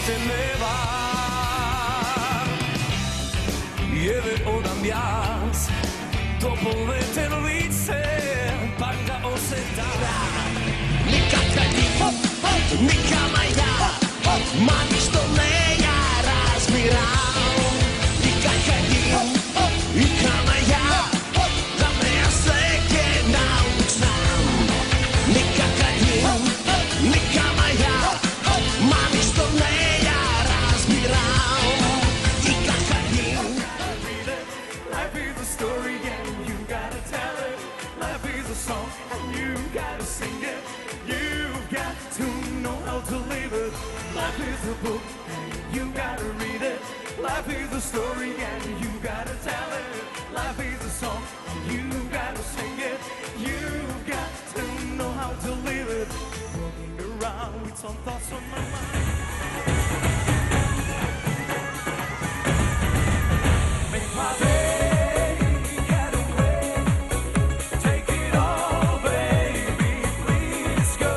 temeva. Jeve odam jaz, topove telovice, pangao se da. Nikakva ti, nikama ja, ma ništo ne ja razbiram. Nikakva ti, nikama ja, da me ja sleke nauk znam. Nikakva ti, nikama ja, ma ništo ne ja razbiram. Nikakva ti. Life is a story and you gotta tell it. Life is a song and you gotta sing it. You've got to know how to live it. Life is a book and you gotta read it. Life is a story and you gotta tell it. Life is a song and you gotta sing it. You've got to know how to live it. Walking around with some thoughts on my mind. Make my day get away. Take it all, baby. Please go.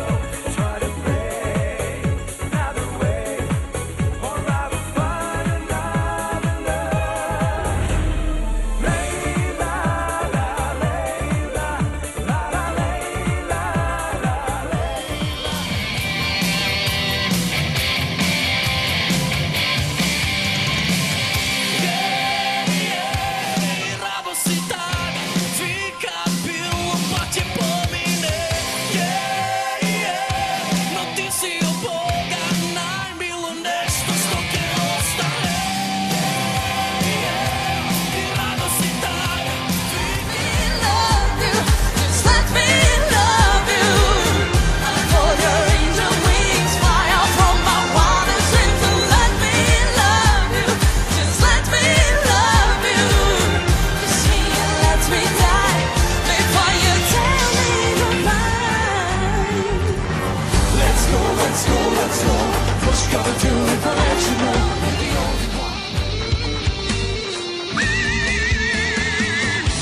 Try to play another way, or I will find another love. Layla, la, Layla, la, la, Layla, la, Layla. Rabosità, fica più pace pomine. Non ti si opponga, naj bilo nešto što te ostane. Rabosità, love you, just let me love you. For your angel wings fly out from my wildest dreams and let me love you, just let me love you. Kiss me and let me die before you tell me goodbye. Let's go, let's go, let's go. What's gonna do if I let you know? You're the only one.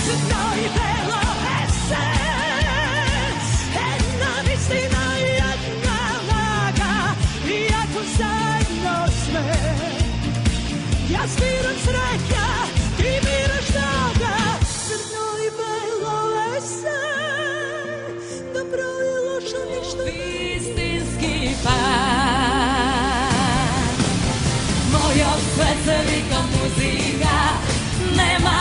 Se noi bello essere e non istina jedna vaga I ako zajedno sve ja sviram sreća ti miraš toga Zar noi bello essere dobro I loše ništa istinski par moja svecelika muzika nema